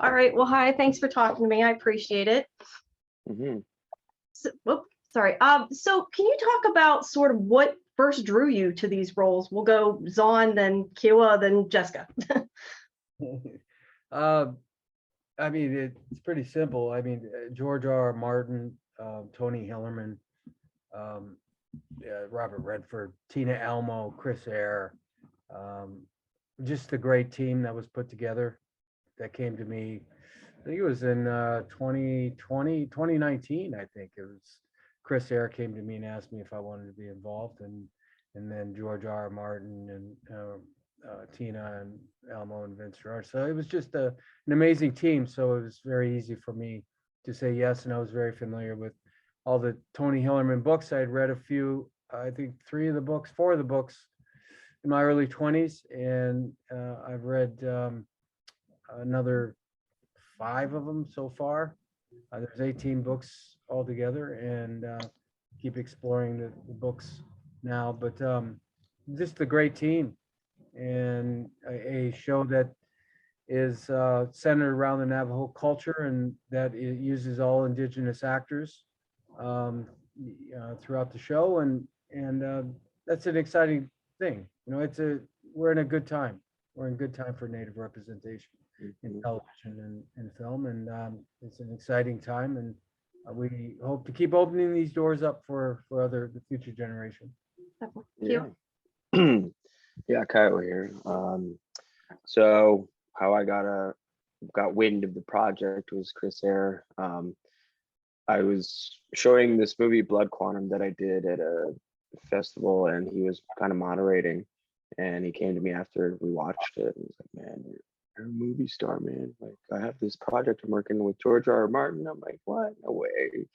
All right. Well, hi. Thanks for talking to me. I appreciate it. Mm-hmm. So, sorry. So can you talk about sort of what first drew you to these roles? We'll go Zahn, then Kiowa, then Jessica. I mean, it's pretty simple. I mean, George R. Martin, Tony Hillerman, Robert Redford, Tina Elmo, Chris Eyre, just the great team that was put together that came to me. I think it was in 2019, I think it was. Chris Eyre came to me and asked me if I wanted to be involved, and then George R. Martin and Tina and Elmo and Vince Gerard. So it was just an amazing team. So it was very easy for me to say yes, and I was very familiar with all the Tony Hillerman books. I'd read a few, I think 4 of the books in my early 20s, and I've read another 5 of them so far. There's 18 books altogether, and keep exploring the books now. But just a great team, and a show that is centered around the Navajo culture, and that it uses all indigenous actors throughout the show, and that's an exciting thing. You know, we're in a good time. We're in good time for Native representation in television and film, and it's an exciting time, and we hope to keep opening these doors up for the future generation. Yeah. Yeah, Kyle here. So how I got wind of the project was Chris Eyre. I was showing this movie Blood Quantum that I did at a festival, and he was kind of moderating, and he came to me after we watched it and was like, "Man, you're a movie star, man. Like, I have this project I'm working with George R. R. Martin." I'm like, "What? No way."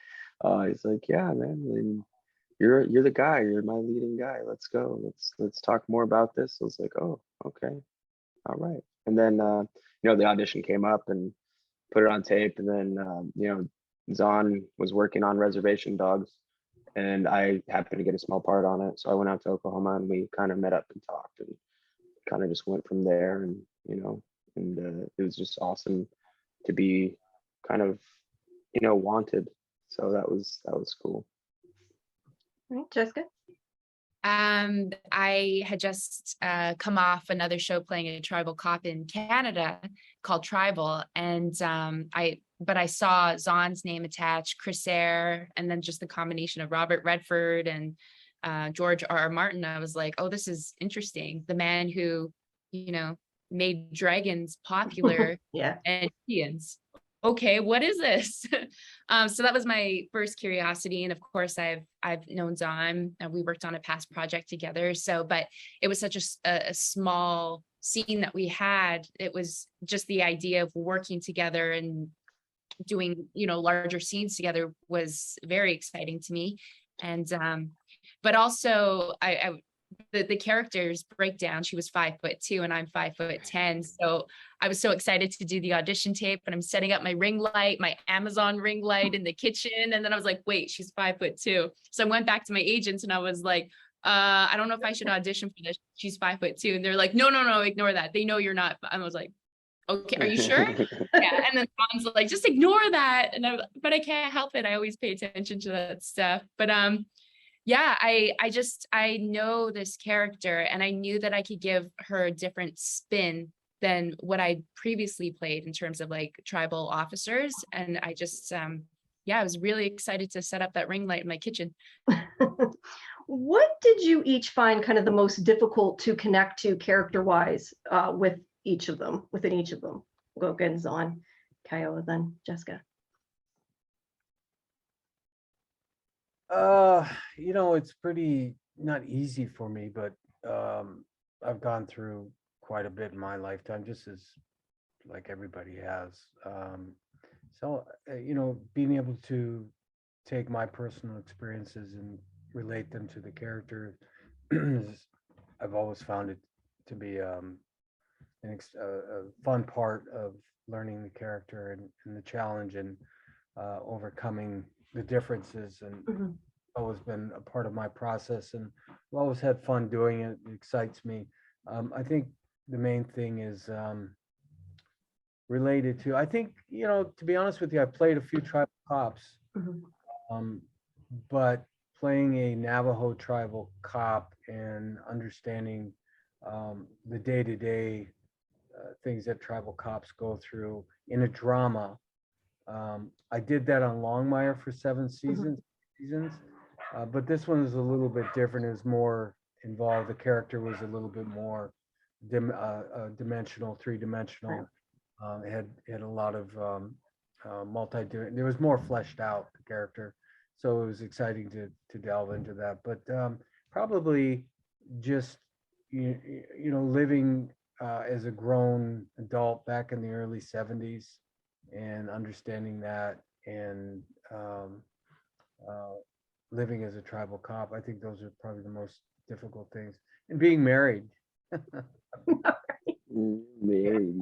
He's like, "Yeah, man. And you're the guy. You're my leading guy. Let's go. Let's talk more about this." I was like, "Oh, okay, all right." And then the audition came up and put it on tape, and then Zahn was working on Reservation Dogs, and I happened to get a small part on it, so I went out to Oklahoma, and we kind of met up and talked, and kind of just went from there. And it was just awesome to be kind of wanted. So that was cool. All right, Jessica. I had just come off another show playing a tribal cop in Canada called Tribal, and I saw Zahn's name attached, Chris Eyre, and then just the combination of Robert Redford and George R. R. Martin. I was like, oh, this is interesting. The man who, made dragons popular Yeah. and Indians. Okay, what is this? So that was my first curiosity, and of course, I've known Zahn, and we worked on a past project together. So, but it was such a small scene that we had. It was just the idea of working together and doing larger scenes together was very exciting to me. And but also the character's breakdown, she was 5'2" and I'm 5'10", so I was so excited to do the audition tape, and I'm setting up my ring light, my Amazon ring light in the kitchen, and then I was like, wait, she's 5'2". So I went back to my agents and I was like, I don't know if I should audition for this, she's 5'2", and they're like, no, ignore that, they know you're not. I was like, okay, are you sure? Yeah. And then John's like, just ignore that. And but I can't help it, I always pay attention to that stuff. But yeah, I know this character, and I knew that I could give her a different spin than what I previously played in terms of like tribal officers. And I just I was really excited to set up that ring light in my kitchen. What did you each find kind of the most difficult to connect to character-wise within each of them? We'll go again, Zahn, Kiowa, then Jessica. It's pretty not easy for me, but I've gone through quite a bit in my lifetime, just as like everybody has. So being able to take my personal experiences and relate them to the character, I've always found it to be a fun part of learning the character and the challenge and overcoming the differences, and always been a part of my process, and I've always had fun doing it. It excites me. I think the main thing is related to. I think, to be honest with you, I played a few tribal cops, Mhm. but playing a Navajo tribal cop and understanding the day-to-day things that tribal cops go through in a drama. I did that on Longmire for 7 seasons, but this one is a little bit different. It was more involved. The character was a little bit more dimensional, three-dimensional. It had a lot of there was more fleshed out, the character, so it was exciting to delve into that. But probably just living as a grown adult back in the early 70s and understanding that, and living as a tribal cop. I think those are probably the most difficult things. And being married. Married.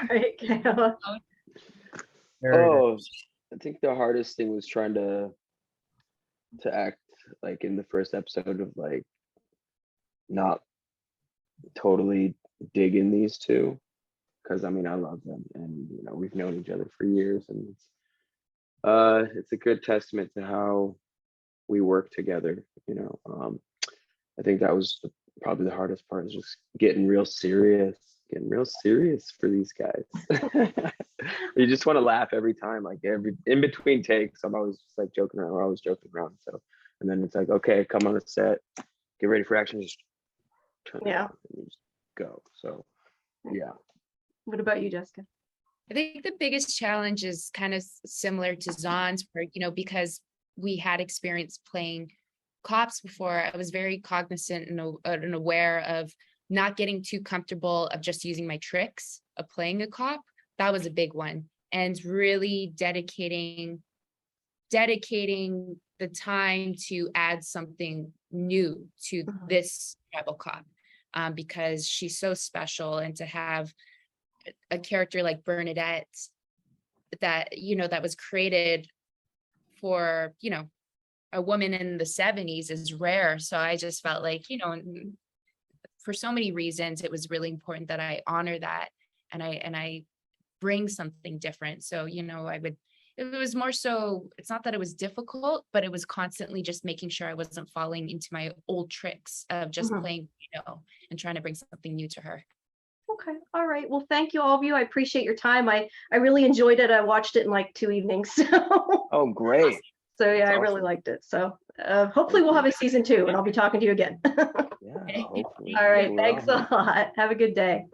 Right, Kayla. Married. Oh, I think the hardest thing was trying to act like in the first episode of like not totally digging these two, because I mean I love them, and we've known each other for years, and it's a good testament to how we work together. I think that was probably the hardest part, is just getting real serious for these guys. You just want to laugh every time, like in between takes. I'm always just like joking around. We're always joking around. So, and then it's like, okay, come on the set, get ready for action, just turn it on and just go. So, yeah. What about you, Jessica? I think the biggest challenge is kind of similar to Zahn's, where, because we had experience playing cops before. I was very cognizant and aware of not getting too comfortable of just using my tricks of playing a cop. That was a big one. And really dedicating the time to add something new to this tribal cop, because she's so special. And to have a character like Bernadette that, that was created for, a woman in the 70s is rare. So I just felt like, for so many reasons, it was really important that I honor that, and I bring something different. So, it was more so, it's not that it was difficult, but it was constantly just making sure I wasn't falling into my old tricks of just playing, and trying to bring something new to her. Okay. All right. Well, thank you, all of you. I appreciate your time. I really enjoyed it. I watched it in like 2 evenings. Oh, great. So yeah, That's I really awesome. liked it. So hopefully we'll have a season 2, and I'll be talking to you again. Yeah, hopefully. All right. We Thanks will. a lot. Have a good day.